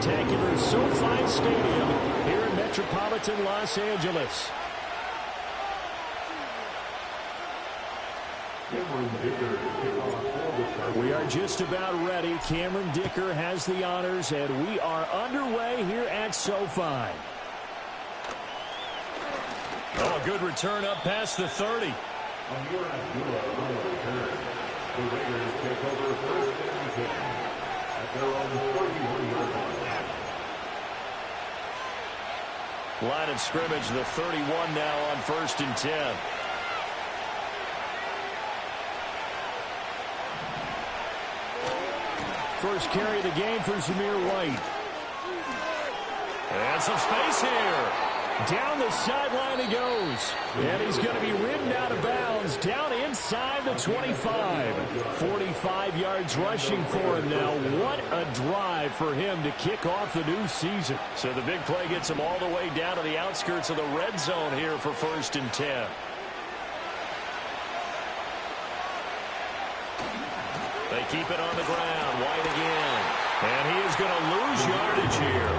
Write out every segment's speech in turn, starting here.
spectacular SoFi Stadium here in metropolitan Los Angeles. We are just about ready. Cameron Dicker has the honors, and we are underway here at SoFi. Oh, a good return up past the 30. The Raiders take over first and 10 at their own 41-yard line. Line of scrimmage, the 31 now on first and 10. First carry of the game for Zamir White. And some space here. Down the sideline he goes. And he's going to be ridden out of bounds down inside the 25. 45 yards rushing for him now. What a drive for him to kick off the new season. So the big play gets him all the way down to the outskirts of the red zone here for first and 10. They keep it on the ground. White again. And he is going to lose yardage here.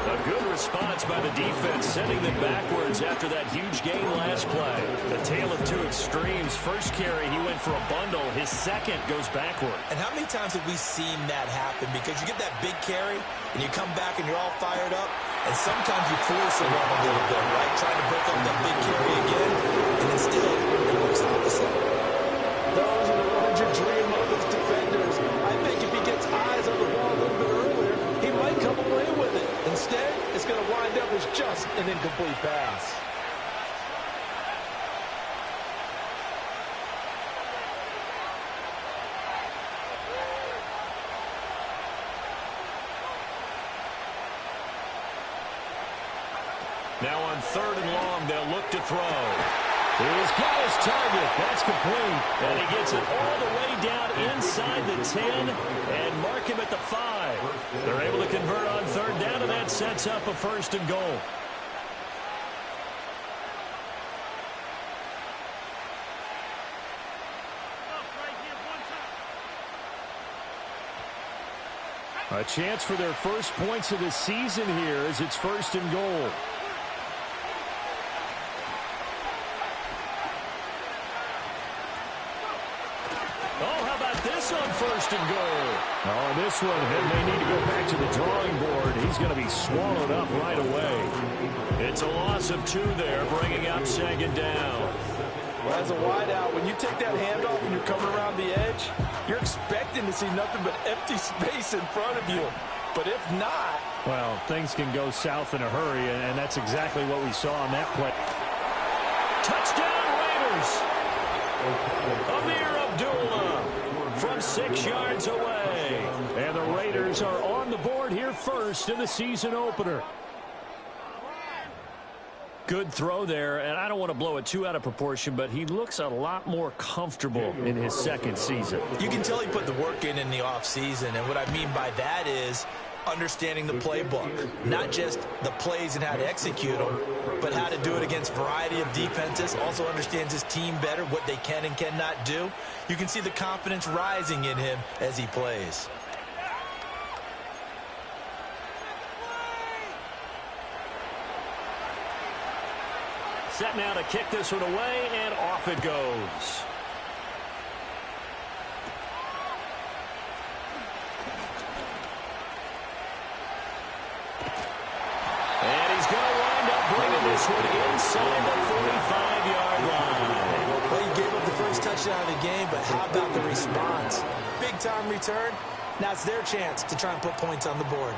A good response by the defense, sending them backwards after that huge gain last play. A tale of two extremes. First carry, he went for a bundle. His second goes backward. And how many times have we seen that happen? Because you get that big carry, and you come back and you're all fired up, and sometimes you force a run a little bit, right? Trying to break up that big carry again, and instead it works opposite. Those are the ones you dream of as defenders. I think if he gets eyes on the ball a little bit earlier, he might come away with it. Instead, it's going to wind up as just an incomplete pass. Now on third and long, they'll look to throw. He's got his target. That's complete. And he gets it all the way down inside the 10 and mark him at the 5. They're able to convert on third down, and that sets up a first and goal. A chance for their first points of the season here as it's first and goal. On first and goal. Oh, this one, and they need to go back to the drawing board. He's going to be swallowed up right away. It's a loss of 2 there, bringing up second down. Well, as a wideout, when you take that handoff and you're coming around the edge, you're expecting to see nothing but empty space in front of you. But if not... Well, things can go south in a hurry, and that's exactly what we saw on that play. Touchdown, Raiders! Amir Abdullah from 6 yards away. And the Raiders are on the board here first in the season opener. Good throw there, and I don't want to blow it too out of proportion, but he looks a lot more comfortable in his second season. You can tell he put the work in the offseason, and what I mean by that is understanding the playbook, not just the plays and how to execute them, but how to do it against a variety of defenses. Also understands his team better, what they can and cannot do. You can see the confidence rising in him as he plays. Set now to kick this one away, and off it goes. And he's going to wind up bringing this one inside the 45-yard line. Well, he gave up the first touchdown of the game, but how about the response? Big-time return. Now it's their chance to try and put points on the board.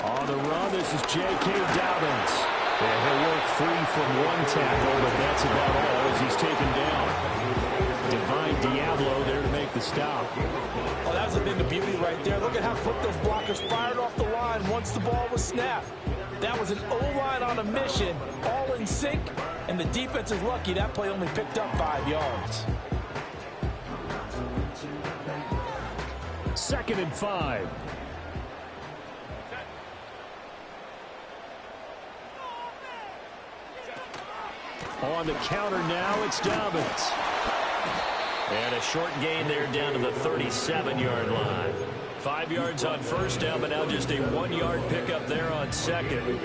On the run, this is J.K. Dobbins. And he'll work free from one tackle, but that's about all as he's taken down. Divine Diablo there to make the stop. Oh, that was a thing of beauty right there. Look at how quick those blockers fired off the line once the ball was snapped. That was an O-line on a mission, all in sync, and the defense is lucky that play only picked up 5 yards. 2nd and 5. On the counter now, it's Dobbins. And a short gain there down to the 37-yard line. 5 yards on first down, but now just a 1-yard pickup there on second.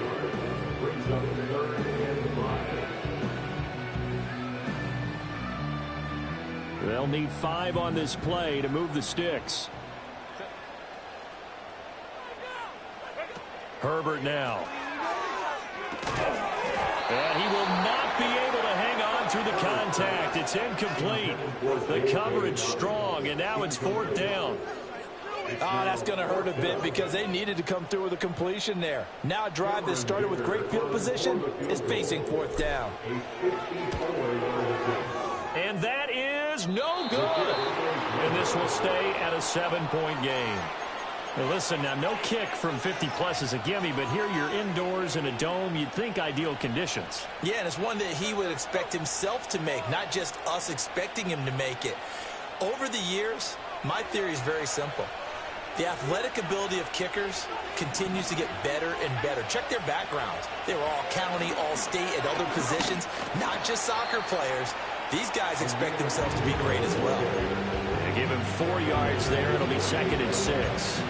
They'll need 5 on this play to move the sticks. Herbert now. And he will not be able to hang on through the contact. It's incomplete. The coverage strong, and now it's 4th down. Oh, that's going to hurt a bit because they needed to come through with a completion there. Now a drive that started with great field position is facing 4th down. And that is no good. And this will stay at a 7-point game. Now listen, now no kick from 50-plus is a gimme, but here you're indoors in a dome. You'd think ideal conditions. Yeah, and it's one that he would expect himself to make, not just us expecting him to make it. Over the years, my theory is very simple. The athletic ability of kickers continues to get better and better. Check their backgrounds. They were all county, all state, at other positions, not just soccer players. These guys expect themselves to be great as well. They give him 4 yards there. It'll be 2nd and 6.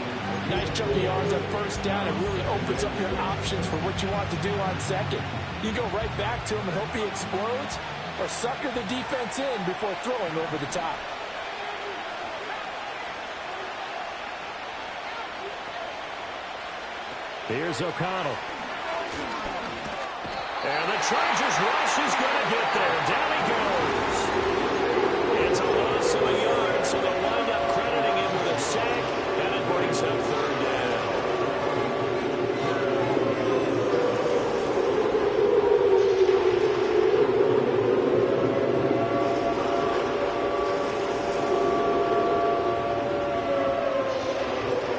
Nice chunk of yards on first down. It really opens up your options for what you want to do on second. You go right back to him and hope he explodes, or sucker the defense in before throwing over the top. Here's O'Connell. And the Chargers rush is going to get there. Down he goes. It's a loss of a yard, so they'll wind up crediting him with a sack, and it brings up 3rd down.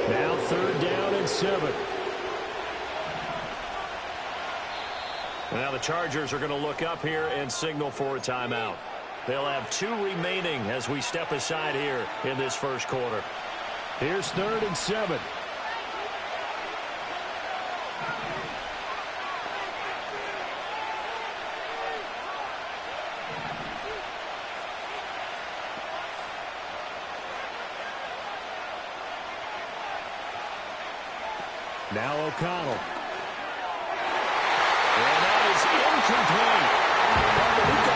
Now 3rd down and 7. Now the Chargers are going to look up here and signal for a timeout. They'll have 2 remaining as we step aside here in this first quarter. Here's 3rd and 7. Now O'Connell. And that is incomplete.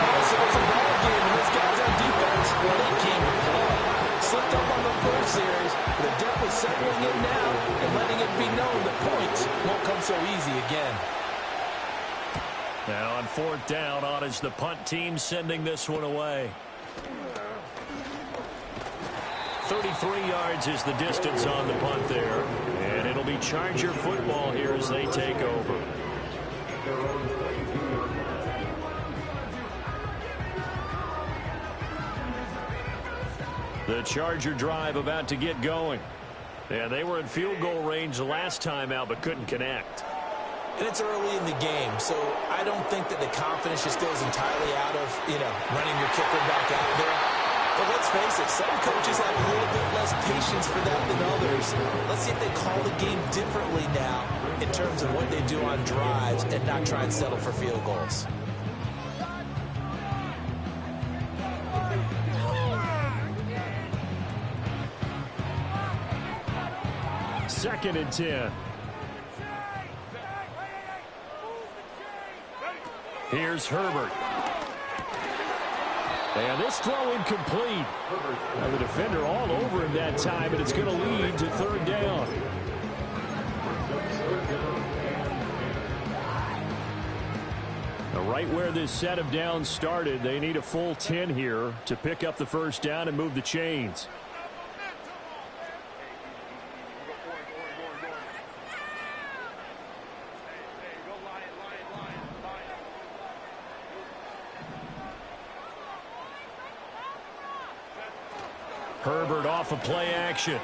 Also, it's a ball game, and those guys on defense, well, they came to play. Slipped up on the first series, but they're definitely settling in now and letting it be known the points won't come so easy again. Now on 4th down, on is the punt team sending this one away. 33 yards is the distance on the punt there. And it'll be Charger football here as they take over. The Charger drive about to get going. And they were in field goal range the last time out but couldn't connect. And it's early in the game, so I don't think that the confidence just goes entirely out of, running your kicker back out there. But let's face it, some coaches have a little bit less patience for that than others. Let's see if they call the game differently now in terms of what they do on drives and not try and settle for field goals. Second and 10. Here's Herbert. And this throw incomplete. The defender all over him that time, and it's going to lead to 3rd down. Now, right where this set of downs started, they need a full 10 here to pick up the first down and move the chains. Herbert off of play action.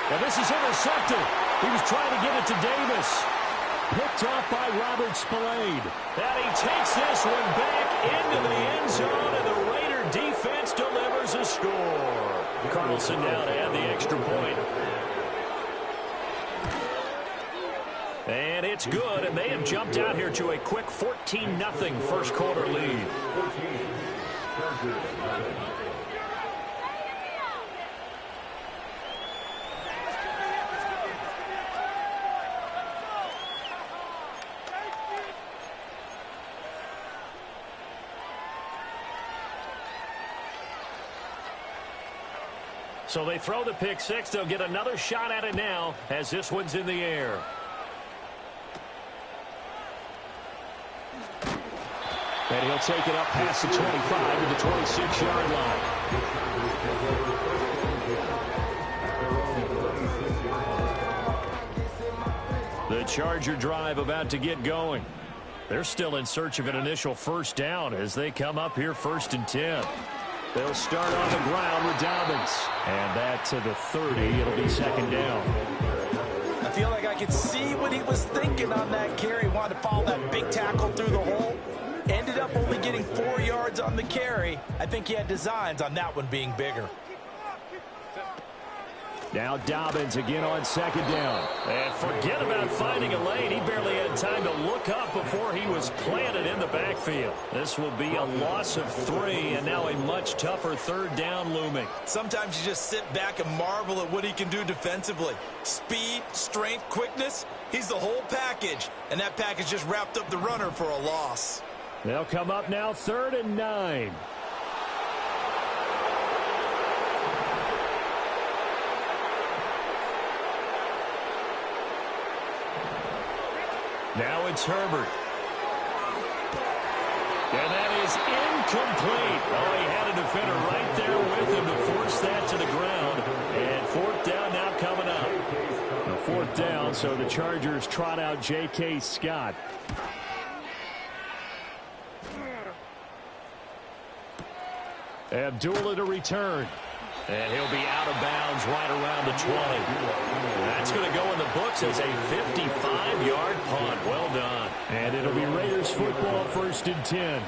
Now this is intercepted. He was trying to get it to Davis. Picked off by Robert Spillane. And he takes this one back into the end zone, and the Raiders Raider defense delivers a score. Carlson now to add the extra point. And it's good, and they have jumped out here to a quick 14-0 first quarter lead. So they throw the pick six. They'll get another shot at it now as this one's in the air. And he'll take it up past the 25 to the 26-yard line. The Charger drive about to get going. They're still in search of an initial first down as they come up here 1st and 10. They'll start on the ground with Dobbins. And that to the 30. It'll be 2nd down. I feel like I could see what he was thinking on that carry. He wanted to follow that big tackle through the hole. Ended up only getting 4 yards on the carry. I think he had designs on that one being bigger. Now Dobbins again on 2nd down. And forget about finding a lane. He barely had time to look up before he was planted in the backfield. This will be a loss of 3, and now a much tougher 3rd down looming. Sometimes you just sit back and marvel at what he can do defensively. Speed, strength, quickness. He's the whole package, and that package just wrapped up the runner for a loss. They'll come up now 3rd and 9. Now it's Herbert. And that is incomplete. Oh, he had a defender right there with him to force that to the ground. And 4th down now coming up. A 4th down, so the Chargers trot out J.K. Scott. Abdullah to return. And he'll be out of bounds right around the 20. That's going to go in the books as a 55-yard punt. Well done. And it'll be Raiders football 1st and 10.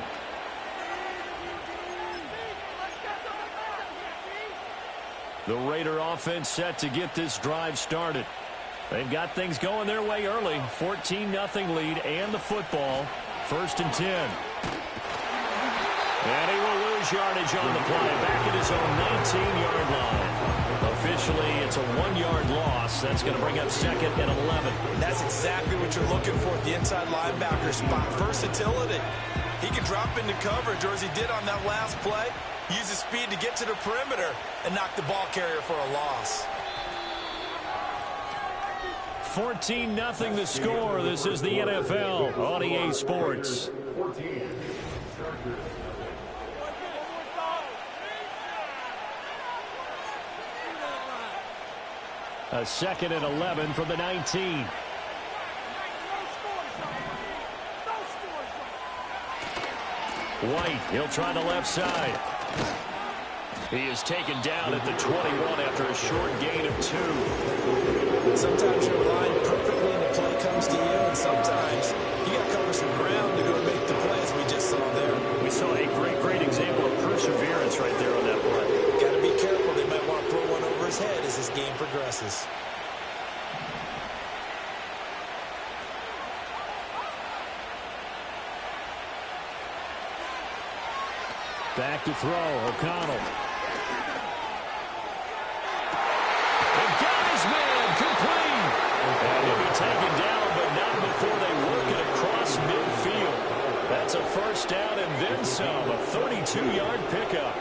The Raider offense set to get this drive started. They've got things going their way early. 14-0 lead and the football. 1st and 10. And he will lose yardage on the play. Back at his own 19-yard line. Officially, it's a 1-yard loss. That's going to bring up 2nd and 11. And that's exactly what you're looking for at the inside linebacker spot. Versatility. He can drop into coverage, or as he did on that last play, use his speed to get to the perimeter and knock the ball carrier for a loss. 14-0 the score. This is the NFL on EA Sports. A 2nd and 11 from the 19. White, he'll try the left side. He is taken down at the 21 after a short gain of 2. Sometimes you're aligned perfectly and the play comes to you, and sometimes you got to cover some ground to go make the plays we just saw there. We saw a great example of perseverance right there on that play. Got to be careful. They might want to throw one over his head as this game progresses. Back to throw, O'Connell. And got his man, complete. And he'll be taken down, but not before they work it across midfield. That's a 1st down and then some, a 32-yard pickup.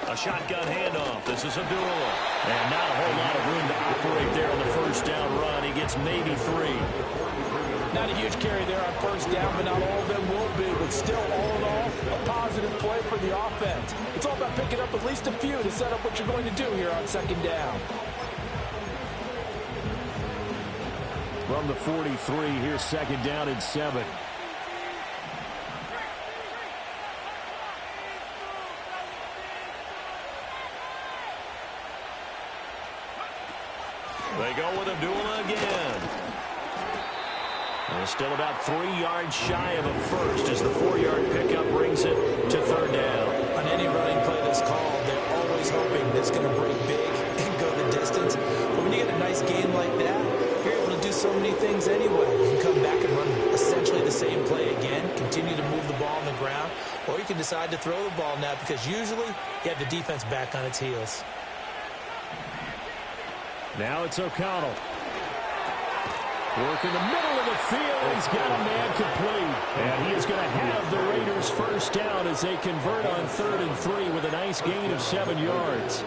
A shotgun handoff. This is Abdullah. And not a whole lot of room to operate there on the 1st down run. He gets maybe 3. Not a huge carry there on 1st down, but not all of them will be. But still, all in all, a positive play for the offense. It's all about picking up at least a few to set up what you're going to do here on 2nd down. From the 43, here's 2nd down and 7. They go with Abdullah again. And still about 3 yards shy of a first as the 4-yard pickup brings it to third down. On any running play that's called, they're always hoping that it's going to break big and go the distance. But when you get a nice game like that, you're able to do so many things anyway. You can come back and run essentially the same play again, continue to move the ball on the ground, or you can decide to throw the ball now because usually you have the defense back on its heels. Now it's O'Connell. Work in the middle of the field, and he's got a man complete. And he is going to have the Raiders first down as they convert on 3rd and 3 with a nice gain of 7 yards.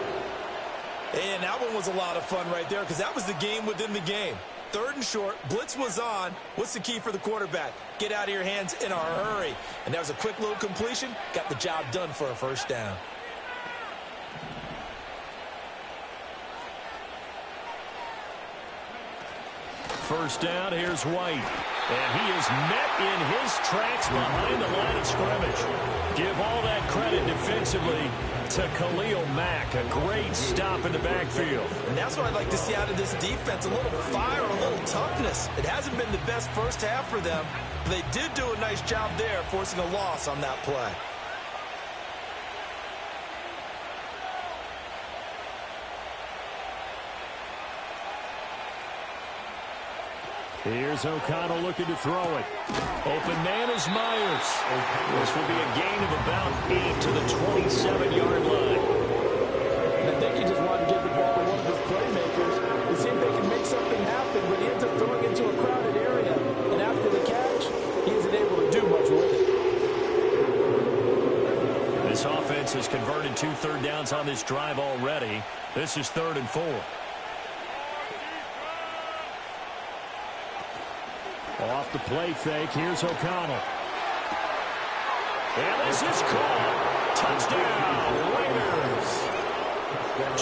And that one was a lot of fun right there because that was the game within the game. 3rd and short, blitz was on. What's the key for the quarterback? Get out of your hands in a hurry. And that was a quick little completion. Got the job done for a first down. First down, here's White. And he is met in his tracks behind the line of scrimmage. Give all that credit defensively to Khalil Mack. A great stop in the backfield. And that's what I'd like to see out of this defense. A little fire, a little toughness. It hasn't been the best first half for them, but they did do a nice job there, forcing a loss on that play. Here's O'Connell looking to throw it. Open man is Myers. This will be a gain of about 8 to the 27-yard line. I think he just wanted to give the ball to one of his playmakers to see if they can make something happen, but he ends up throwing into a crowded area. And after the catch, he isn't able to do much with it. This offense has converted 2 third downs on this drive already. This is 3rd and 4. Off the play fake, here's O'Connell. And this is caught. Touchdown, Raiders.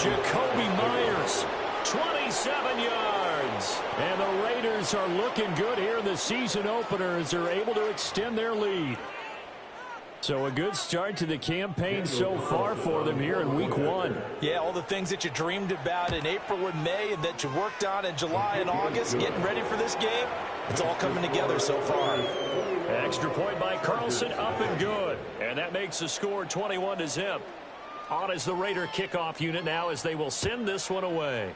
Jacoby Myers, 27 yards. And the Raiders are looking good here in the season opener as they're able to extend their lead. So a good start to the campaign so far for them here in week 1. Yeah, all the things that you dreamed about in April and May and that you worked on in July and August, getting ready for this game, it's all coming together so far. Extra point by Carlson, up and good. And that makes the score 21-0. On is the Raider kickoff unit now as they will send this one away.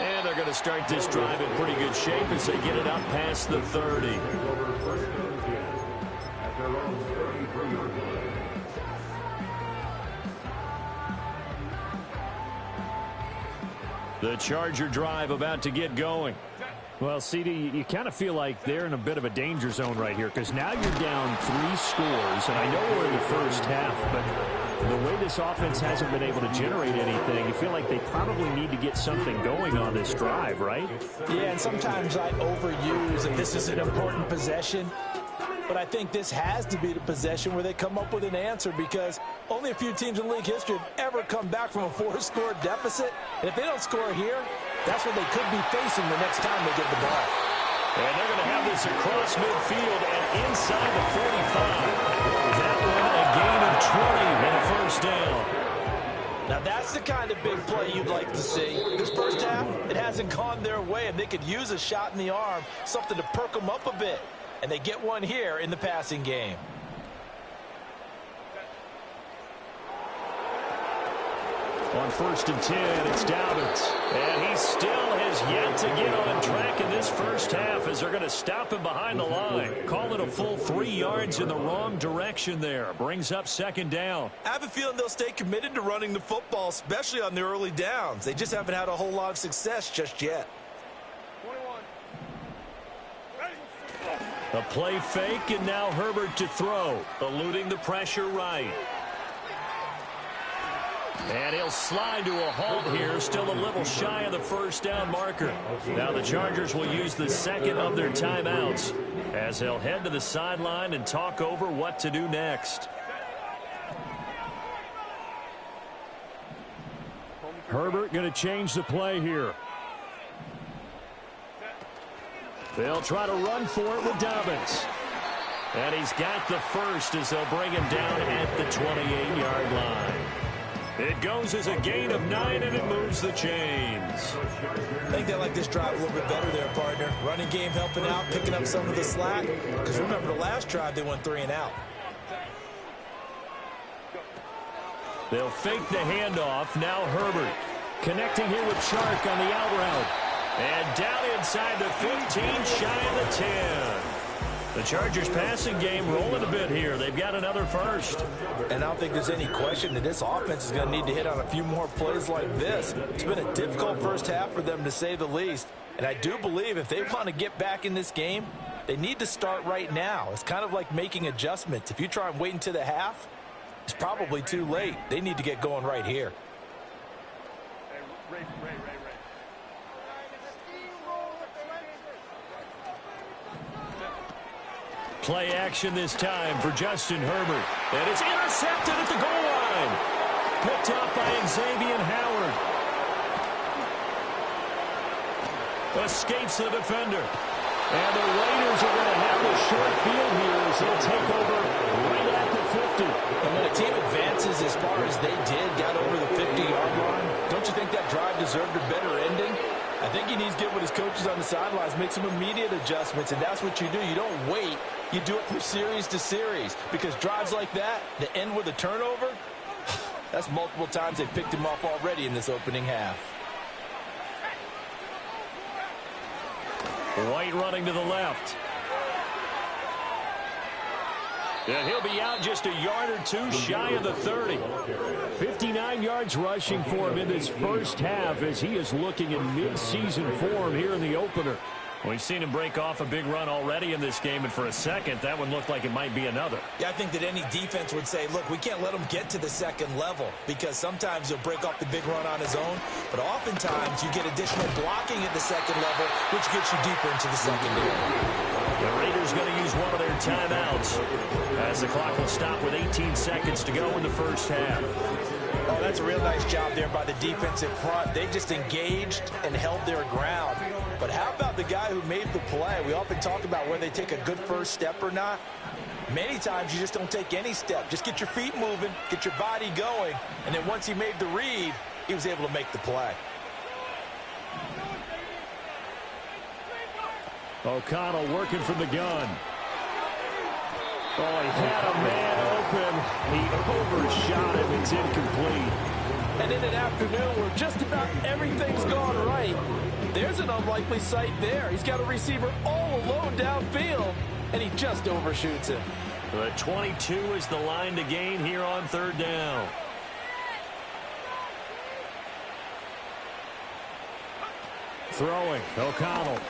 And they're going to start this drive in pretty good shape as they get it up past the 30. The Charger drive about to get going. Well, CD, you kind of feel like they're in a bit of a danger zone right here because now you're down 3 scores, and I know we're in the first half, but the way this offense hasn't been able to generate anything, you feel like they probably need to get something going on this drive, right? Yeah, and sometimes I overuse that this is an important possession, but I think this has to be the possession where they come up with an answer because only a few teams in league history have ever come back from a 4-score deficit, and if they don't score here, that's what they could be facing the next time they get the ball. And they're going to have this across midfield and inside the 45. That one a gain of 20 and a first down. Now that's the kind of big play you'd like to see. This first half, it hasn't gone their way, and they could use a shot in the arm, something to perk them up a bit. And they get one here in the passing game. On 1st and 10, it's Dobbins. And he still has yet to get on track in this first half as they're going to stop him behind the line. Call it a full 3 yards in the wrong direction there. Brings up 2nd down. I have a feeling they'll stay committed to running the football, especially on the early downs. They just haven't had a whole lot of success just yet. A play fake, and now Herbert to throw, eluding the pressure right. And he'll slide to a halt here, still a little shy of the first down marker. Now the Chargers will use the second of their timeouts as they'll head to the sideline and talk over what to do next. Herbert going to change the play here. They'll try to run for it with Dobbins. And he's got the first as they'll bring him down at the 28-yard line. It goes as a gain of 9, and it moves the chains. I think they like this drive a little bit better there, partner. Running game helping out, picking up some of the slack. Because remember, the last drive, they went 3 and out. They'll fake the handoff. Now Herbert connecting here with Chark on the out route. And down inside the 15, shy of the 10. The Chargers passing game rolling a bit here. They've got another first. And I don't think there's any question that this offense is going to need to hit on a few more plays like this. It's been a difficult first half for them, to say the least. And I do believe if they want to get back in this game, they need to start right now. It's kind of like making adjustments. If you try and wait until the half, it's probably too late. They need to get going right here. Play action this time for Justin Herbert. And it's intercepted at the goal line. Picked up by Xavier Howard. Escapes the defender. And the Raiders are going to have the short field here as they'll take over right at the 50. And when a team advances as far as they did, got over the 50-yard line, don't you think that drive deserved a better ending? I think he needs to get with his coaches on the sidelines, make some immediate adjustments, and that's what you do. You don't wait. You do it from series to series, because drives like that, that end with a turnover, that's multiple times they picked him off already in this opening half. White running to the left. And he'll be out just a yard or two shy of the 30. 59 yards rushing for him in this first half as he is looking in mid-season form here in the opener. We've seen him break off a big run already in this game, and for a second, that one looked like it might be another. Yeah, I think that any defense would say, look, we can't let him get to the second level, because sometimes he'll break off the big run on his own, but oftentimes you get additional blocking at the second level, which gets you deeper into the secondary. The Raiders going to use one of their timeouts as the clock will stop with 18 seconds to go in the first half. Oh, that's a real nice job there by the defensive front. They just engaged and held their ground. But how about the guy who made the play? We often talk about whether they take a good first step or not. Many times you just don't take any step. Just get your feet moving, get your body going, and then once he made the read, he was able to make the play. O'Connell working from the gun. Oh, he had a man open. He overshot him. It's incomplete. And in an afternoon where just about everything's gone right, there's an unlikely sight there. He's got a receiver all alone downfield, and he just overshoots him. The 22 is the line to gain here on third down. Throwing, O'Connell.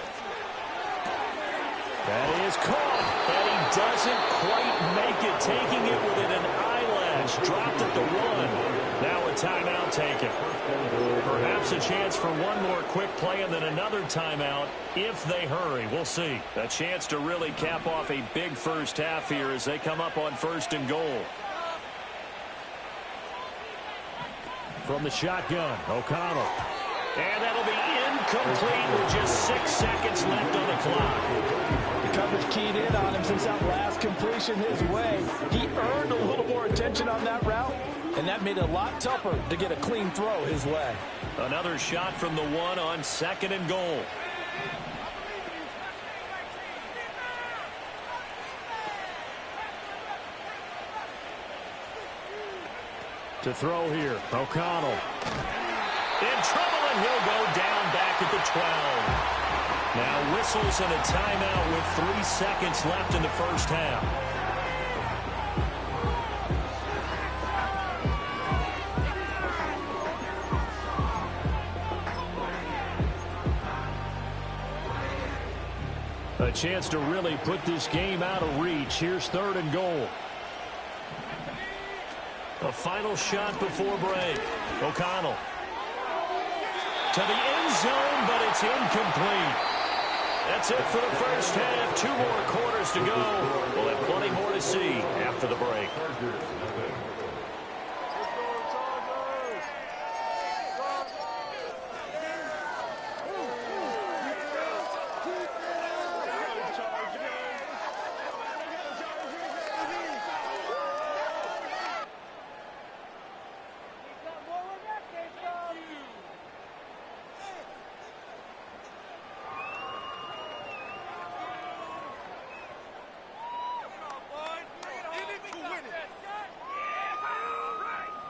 That is caught, and he doesn't quite make it, taking it within an eyelash. Dropped at the 1. Now a timeout taken. Perhaps a chance for one more quick play and then another timeout if they hurry. We'll see. A chance to really cap off a big first half here as they come up on 1st and goal. From the shotgun, O'Connell. And that'll be incomplete with just 6 seconds left on the clock. The coverage keyed in on him since that last completion his way. He earned a little more attention on that route, and that made it a lot tougher to get a clean throw his way. Another shot from the 1 on 2nd and goal. To throw here, O'Connell. In trouble, and he'll go down back at the 12. Now whistles and a timeout with 3 seconds left in the first half. A chance to really put this game out of reach. Here's 3rd and goal. A final shot before break. O'Connell. To the end zone, but it's incomplete. That's it for the first half. 2 more quarters to go. We'll have plenty more to see after the break.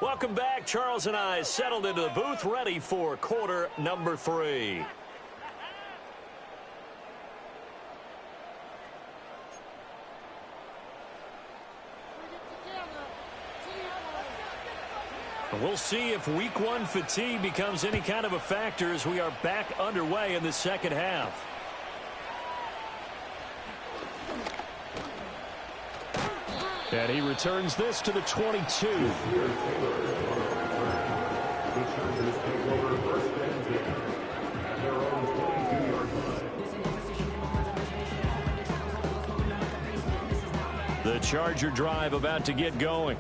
Welcome back. Charles and I settled into the booth, ready for quarter number 3. We'll see if week 1 fatigue becomes any kind of a factor as we are back underway in the second half. And he returns this to the 22. The Charger drive about to get going.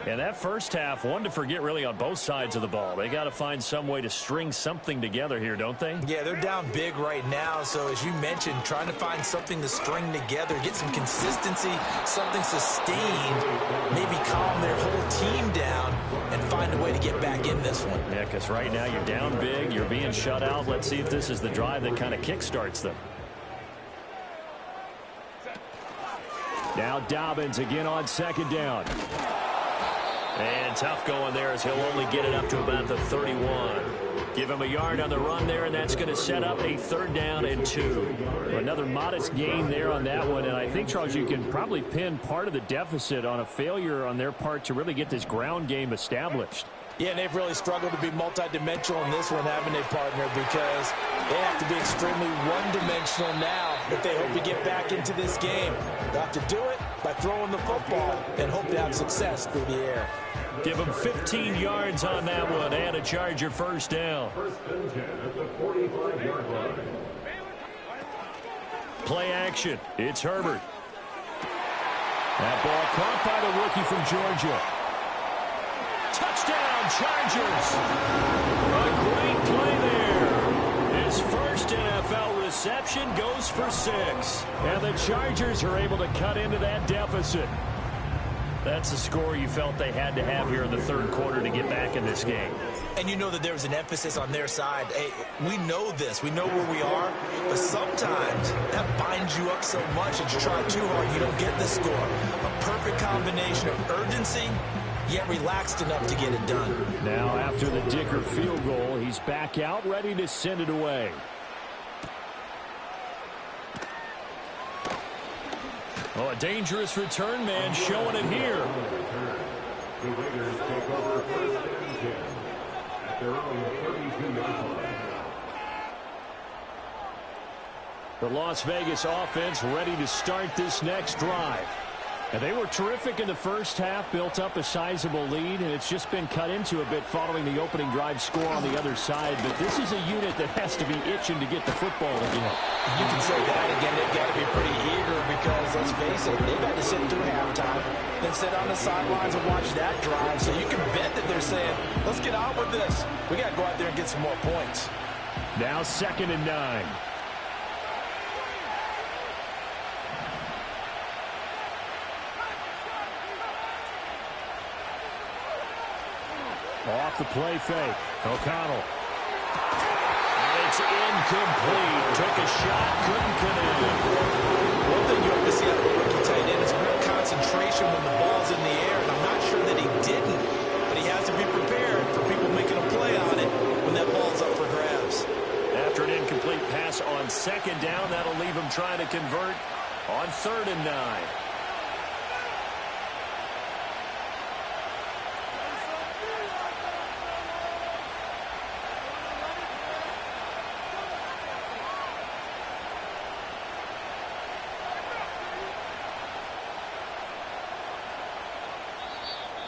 And that first half, one to forget really on both sides of the ball. They got to find some way to string something together here, don't they? Yeah, they're down big right now. So as you mentioned, trying to find something to string together, get some consistency, something sustained, maybe calm their whole team down and find a way to get back in this one. Yeah, because right now you're down big, you're being shut out. Let's see if this is the drive that kind of kickstarts them. Now Dobbins again on second down. And tough going there as he'll only get it up to about the 31. Give him a yard on the run there, and that's going to set up a 3rd down and 2. Another modest gain there on that one, and I think, Charles, you can probably pin part of the deficit on a failure on their part to really get this ground game established. Yeah, and they've really struggled to be multidimensional in this one, haven't they, partner? Because they have to be extremely one-dimensional now if they hope to get back into this game. They have to do it by throwing the football and hope to have success through the air. Give him 15 yards on that one and a Charger 1st down. Play action. It's Herbert. That ball caught by the rookie from Georgia. Touchdown, Chargers. A great play there. His first NFL reception goes for 6. And the Chargers are able to cut into that deficit. That's the score you felt they had to have here in the 3rd quarter to get back in this game. And you know that there was an emphasis on their side. Hey, we know this. We know where we are. But sometimes that binds you up so much that you try too hard, you don't get the score. A perfect combination of urgency, yet relaxed enough to get it done. Now after the Dicker field goal, he's back out ready to send it away. Oh, a dangerous return man showing it here. The Raiders take over 1st and 10 at their own 32-yard line. The Las Vegas offense ready to start this next drive. And they were terrific in the first half, built up a sizable lead, and it's just been cut into a bit following the opening drive score on the other side. But this is a unit that has to be itching to get the football again. You can say that again. They've got to be pretty eager because, let's face it, they've had to sit through halftime, then sit on the sidelines and watch that drive. So you can bet that they're saying, let's get on with this. We got to go out there and get some more points. Now 2nd and 9. Off the play fake. O'Connell. And it's incomplete. Took a shot, couldn't connect. One thing you have to see out of a rookie tight end is real concentration when the ball's in the air. And I'm not sure that he didn't, but he has to be prepared for people making a play on it when that ball's up for grabs. After an incomplete pass on 2nd down, that'll leave him trying to convert on 3rd and 9.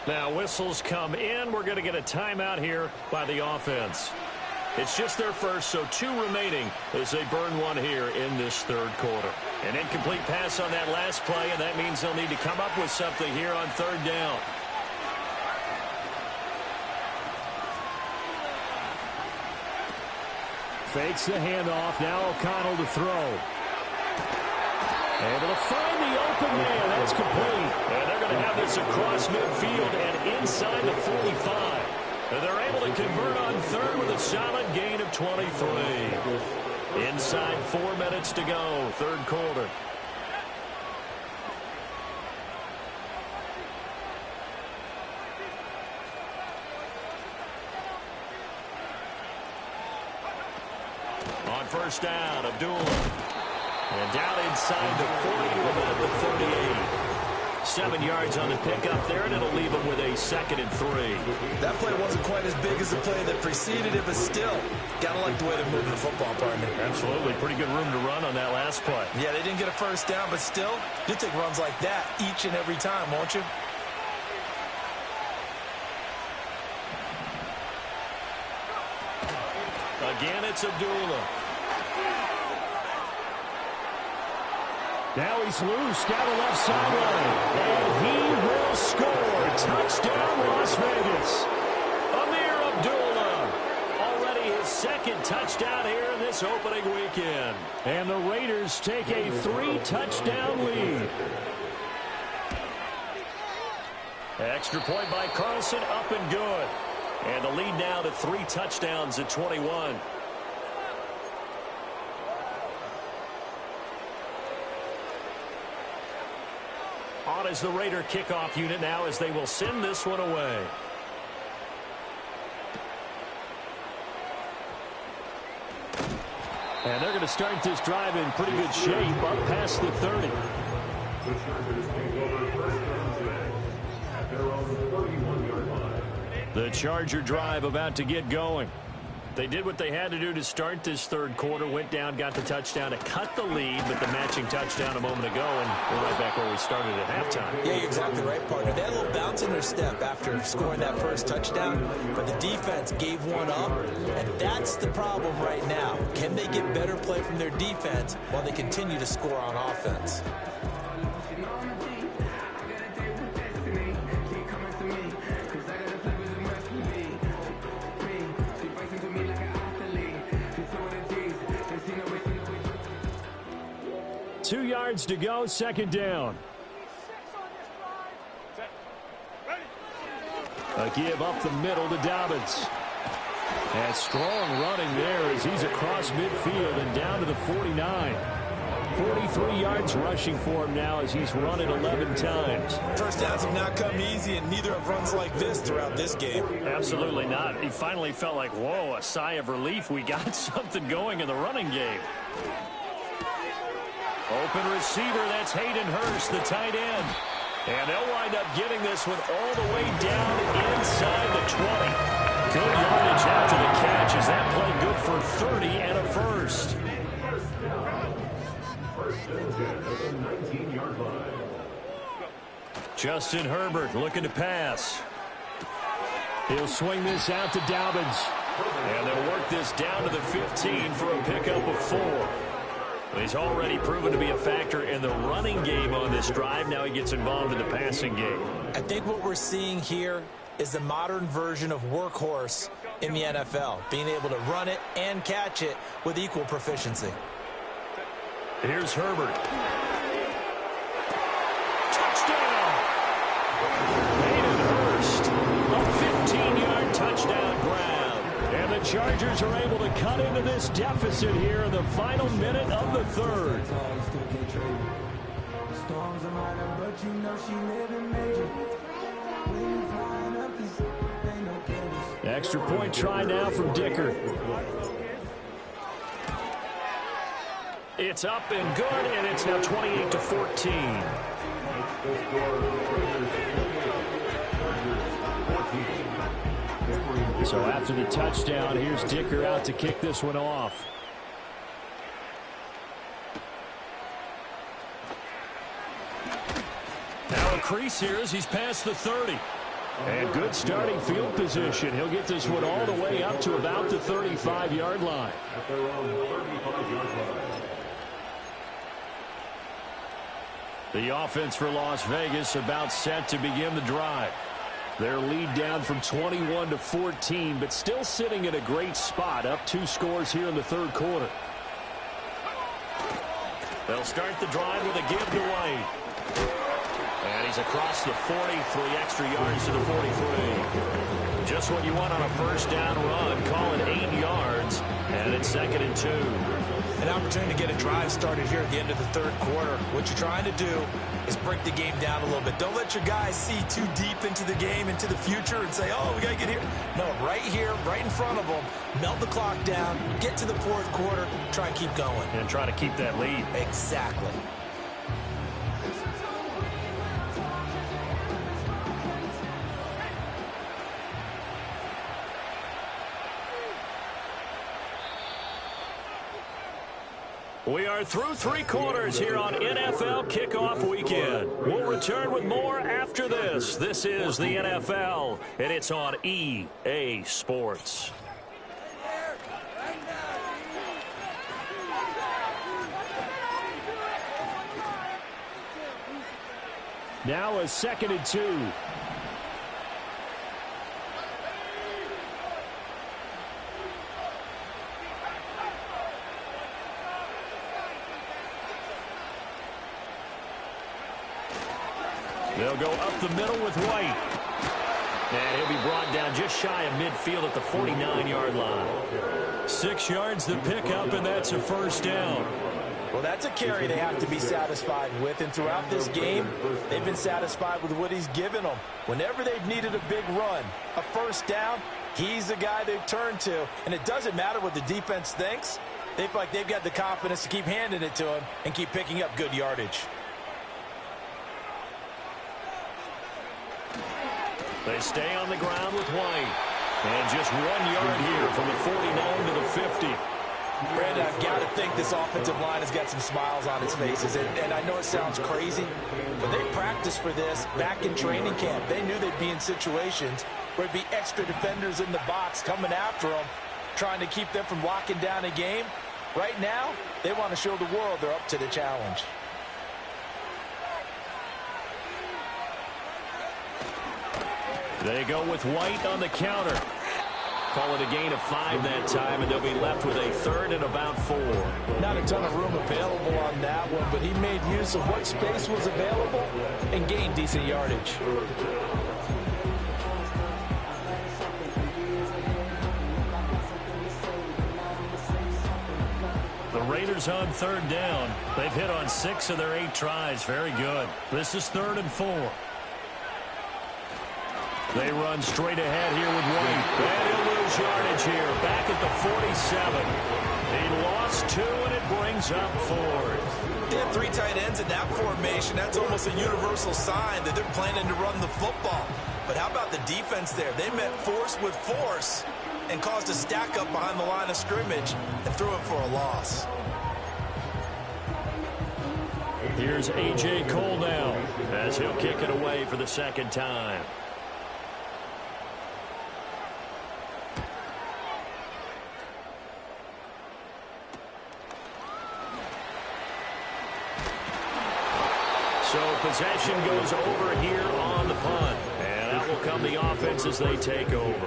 Now whistles come in. We're going to get a timeout here by the offense. It's just their first, so 2 remaining as they burn one here in this 3rd quarter. An incomplete pass on that last play, and that means they'll need to come up with something here on 3rd down. Fakes the handoff. Now O'Connell to throw. Able to find the open man. That's complete. And they're going to have this across midfield and inside the 45. And they're able to convert on 3rd with a solid gain of 23. Inside 4 minutes to go, 3rd quarter. first down. Abdullah. And down inside the 40 to about the 38. 7 yards on the pickup there, and it'll leave him with a 2nd and 3. That play wasn't quite as big as the play that preceded it, but still, gotta like the way they're moving the football, partner. Absolutely. Pretty good room to run on that last play. Yeah, they didn't get a first down, but still, you'll take runs like that each and every time, won't you? Again, it's Abdullah. Now he's loose down the left sideline. And he will score. Touchdown, Las Vegas. Amir Abdullah. Already his 2nd touchdown here in this opening weekend. And the Raiders take a 3-touchdown lead. Extra point by Carlson, up and good. And the lead now to 3 touchdowns at 21. On is the Raider kickoff unit now as they will send this one away. And they're going to start this drive in pretty good shape up past the 30. The Chargers take over first down at their own 31-yard line. The Charger drive about to get going. They did what they had to do to start this third quarter, went down, got the touchdown to cut the lead, but the matching touchdown a moment ago, and we're right back where we started at halftime. Yeah, you're exactly right, partner. They had a little bounce in their step after scoring that first touchdown, but the defense gave one up, and that's the problem right now. Can they get better play from their defense while they continue to score on offense? Two yards to go, 2nd down. A give up the middle to Dobbins. And strong running there as he's across midfield and down to the 49. 43 yards rushing for him now as he's run it 11 times. First downs have not come easy, and neither have runs like this throughout this game. Absolutely not. He finally felt like, whoa, a sigh of relief. We got something going in the running game. Open receiver, that's Hayden Hurst, the tight end. And they'll wind up getting this one all the way down inside the 20. Good yardage after the catch as that play good for 30 and a first. First and 10 at the 19-yard line. Justin Herbert looking to pass. He'll swing this out to Dobbins. And they'll work this down to the 15 for a pickup of 4. He's already proven to be a factor in the running game on this drive. Now he gets involved in the passing game. I think what we're seeing here is the modern version of workhorse in the NFL, being able to run it and catch it with equal proficiency. Here's Herbert. Touchdown! Hayden Hurst, a 15-yard touchdown grab. And the Chargers are able to cut into this deficit here in the final minute of the third. Extra point try now from Dicker. It's up and good, and it's now 28-14. So after the touchdown, here's Dicker out to kick this one off. Now a crease here as he's past the 30. And good starting field position. He'll get this one all the way up to about the 35-yard line. At their own 35-yard line. The offense for Las Vegas about set to begin the drive. Their lead down from 21-14, but still sitting in a great spot, up 2 scores here in the third quarter. They'll start the drive with a give to White. And he's across the 40, 3 extra yards to the 43. Just what you want on a first down run. Call it 8 yards, and it's 2nd and 2. an opportunity to get a drive started here at the end of the third quarter. What you're trying to do is break the game down a little bit. Don't let your guys see too deep into the game, into the future, and say, oh, we got to get here. No, right here, right in front of them, melt the clock down, get to the fourth quarter, try and keep going. And try to keep that lead. Exactly. We are through three quarters here on NFL Kickoff Weekend. We'll return with more after this. This is the NFL, and it's on EA Sports. Now a 2nd and 2. They'll go up the middle with White. And he'll be brought down just shy of midfield at the 49-yard line. 6 yards to pick up, and that's a first down. Well, that's a carry they have to be satisfied with, and throughout this game, they've been satisfied with what he's given them. Whenever they've needed a big run, a first down, he's the guy they've turned to. And it doesn't matter what the defense thinks. They feel like they've got the confidence to keep handing it to him and keep picking up good yardage. They stay on the ground with White. And just 1 yard here from the 49 to the 50. Brandon, I've got to think this offensive line has got some smiles on its faces. And I know it sounds crazy, but they practiced for this back in training camp. They knew they'd be in situations where it'd be extra defenders in the box coming after them, trying to keep them from locking down a game. Right now, they want to show the world they're up to the challenge. They go with White on the counter. Call it a gain of 5 that time, and they'll be left with a 3rd and about 4. Not a ton of room available on that one, but he made use of what space was available and gained decent yardage. The Raiders on 3rd down. They've hit on 6 of their 8 tries. Very good. This is 3rd and 4. They run straight ahead here with White. And he'll lose yardage here. Back at the 47. He lost 2, and it brings up 4th. They have 3 tight ends in that formation. That's almost a universal sign that they're planning to run the football. But how about the defense there? They met force with force and caused a stack up behind the line of scrimmage and threw it for a loss. Here's A.J. Cole now as he'll kick it away for the 2nd time. So possession goes over here on the punt. And out will come the offense as they take over.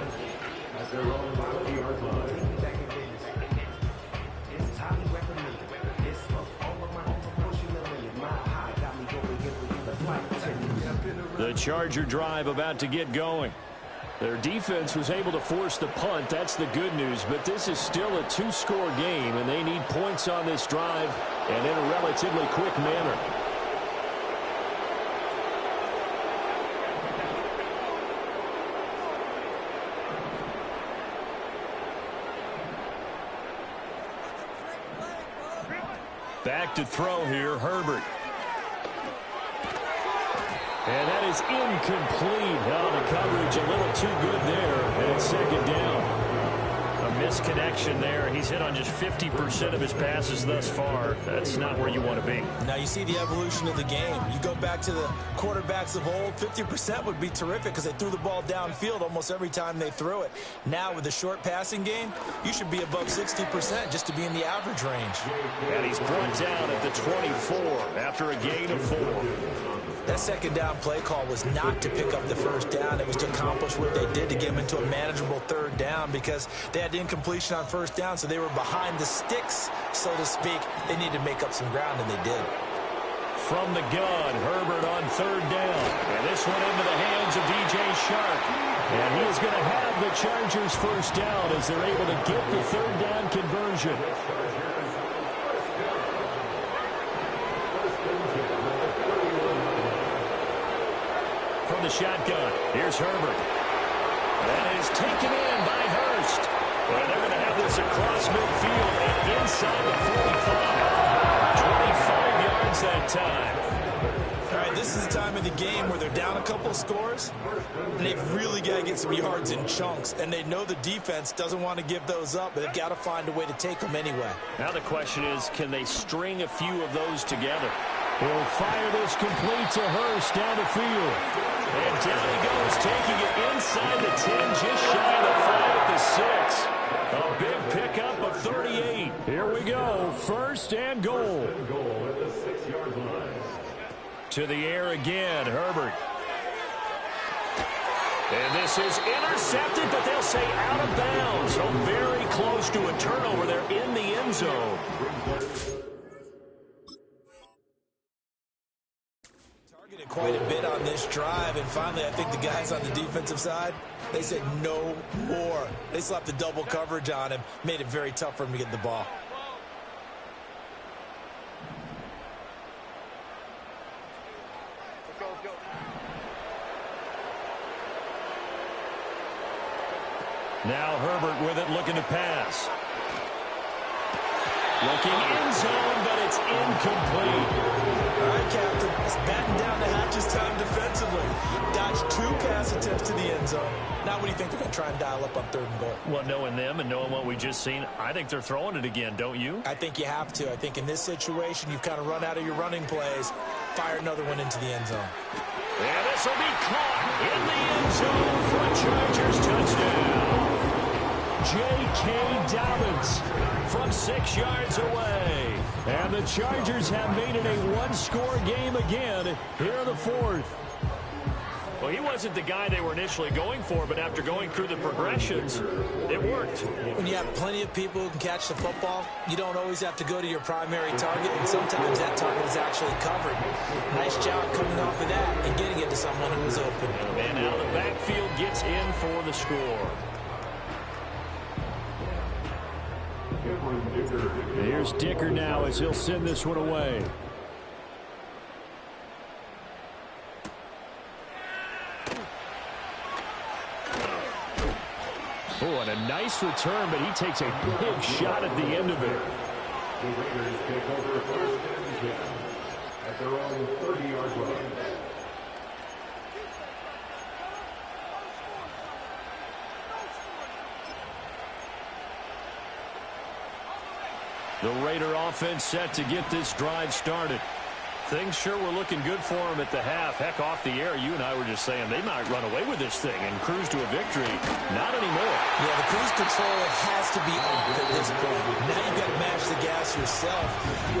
The Charger drive about to get going. Their defense was able to force the punt. That's the good news. But this is still a 2-score game, and they need points on this drive and in a relatively quick manner. Back to throw here, Herbert. And that is incomplete. Oh, the coverage a little too good there. And it's 2nd down. A misconnection there. He's hit on just 50% of his passes thus far. That's not where you want to be. Now you see the evolution of the game. You go back to the quarterbacks of old, 50% would be terrific because they threw the ball downfield almost every time they threw it. Now with the short passing game, you should be above 60% just to be in the average range. And he's brought down at the 24 after a gain of 4. That 2nd down play call was not to pick up the 1st down. It was to accomplish what they did to get them into a manageable 3rd down because they had incompletion on 1st down, so they were behind the sticks, so to speak. They needed to make up some ground, and they did. From the gun, Herbert on 3rd down. And this one into the hands of D.J. Shark. And he is going to have the Chargers 1st down as they're able to get the 3rd down conversion. from the shotgun. Here's Herbert. That is taken in by Hurst. And they're going to have this across midfield and inside the 45. 25 yards that time. All right, this is the time of the game where they're down a couple scores, and they've really got to get some yards in chunks, and they know the defense doesn't want to give those up, but they've got to find a way to take them anyway. Now the question is, can they string a few of those together? He'll fire this complete to Hurst down the field. And down he goes, taking it inside the 10, just shy of the 5 at the 6. A big pickup of 38. Here we go, first and goal. To the air again, Herbert. And this is intercepted, but they'll say out of bounds. So very close to a turnover there in the end zone. Targeted quite a bit on this drive, and finally I think the guys on the defensive side, they said no more. They slapped the double coverage on him, made it very tough for him to get the ball. Now Herbert with it, looking to pass. Looking in zone, but it's incomplete. All right, Captain, it's batten down the hatches time defensively. Dodged 2 pass attempts to the end zone. Now what do you think they're going to try and dial up on 3rd and goal? Well, knowing them and knowing what we just seen, I think they're throwing it again, don't you? I think you have to. I think in this situation, you've kind of run out of your running plays. Fire another one into the end zone. And this will be caught in the end zone for a Chargers touchdown. J.K. Dobbins from 6 yards away. And the Chargers have made it a one-score game again here in the 4th. Well, he wasn't the guy they were initially going for, but after going through the progressions, it worked. When you have plenty of people who can catch the football, you don't always have to go to your primary target, and sometimes that target is actually covered. Nice job coming off of that and getting it to someone who was open. And now the backfield gets in for the score. Here's Dicker now as he'll send this one away. Oh, and a nice return, but he takes a big shot at the end of it. The Raiders take over 1st and 10 at their own 30-yard line. The Raider offense set to get this drive started. Things sure were looking good for them at the half. Heck, off the air, you and I were just saying they might run away with this thing and cruise to a victory. Not anymore. Yeah, the cruise control has to be up at this point. Now you've got to mash the gas yourself.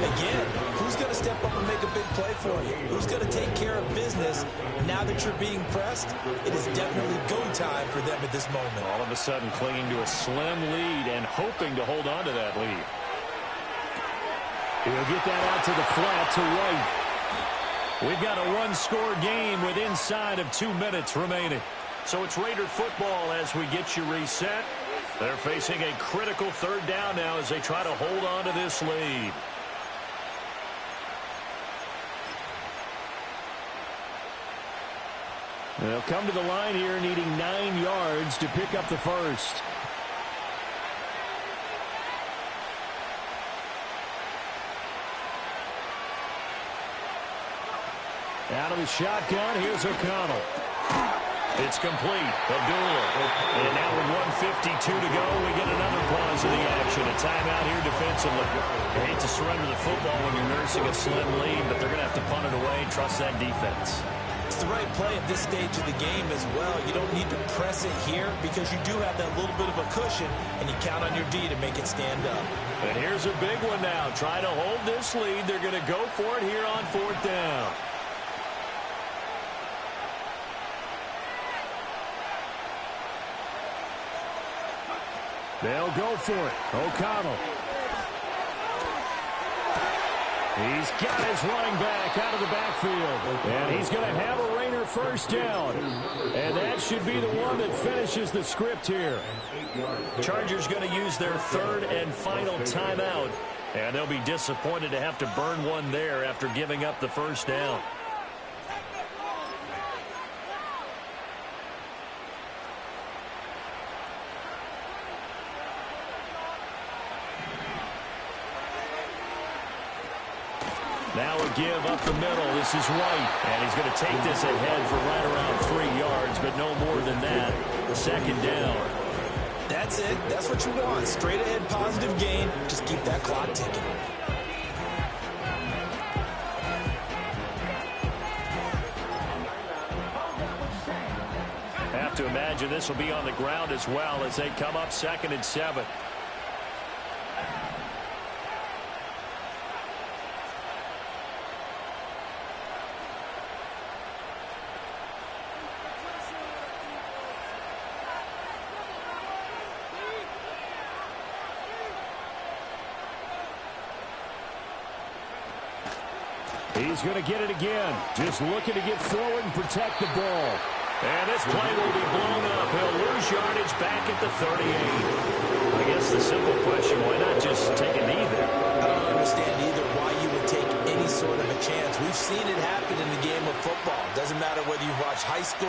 Again, who's going to step up and make a big play for you? Who's going to take care of business? Now that you're being pressed, it is definitely go time for them at this moment. All of a sudden clinging to a slim lead and hoping to hold on to that lead. He'll get that out to the flat to White. We've got a one-score game with inside of 2 minutes remaining. So it's Raider football as we get you reset. They're facing a critical 3rd down now as they try to hold on to this lead. They'll come to the line here needing 9 yards to pick up the first. Out of the shotgun, here's O'Connell. It's complete. Abdullah. And now with 1:52 to go, we get another pause of the action. A timeout here defensively. You hate to surrender the football when you're nursing a slim lead, but they're going to have to punt it away and trust that defense. It's the right play at this stage of the game as well. You don't need to press it here because you do have that little bit of a cushion, and you count on your D to make it stand up. And here's a big one now. Try to hold this lead. They're going to go for it here on 4th down. They'll go for it. O'Connell. He's got his running back out of the backfield. And he's going to have a Raider first down. And that should be the one that finishes the script here. Chargers going to use their 3rd and final timeout. And they'll be disappointed to have to burn one there after giving up the first down. Now a give up the middle. This is White. And he's going to take this ahead for right around 3 yards, but no more than that. Second down. That's it. That's what you want. Straight ahead positive gain. Just keep that clock ticking. Have to imagine this will be on the ground as well as they come up 2nd and 7. He's going to get it again. Just looking to get forward and protect the ball. And this play will be blown up. He'll lose yardage back at the 38. I guess the simple question, why not just take a knee there? I don't understand either why you would take any sort of a chance. We've seen it happen in the game of football. Doesn't matter whether you've watched high school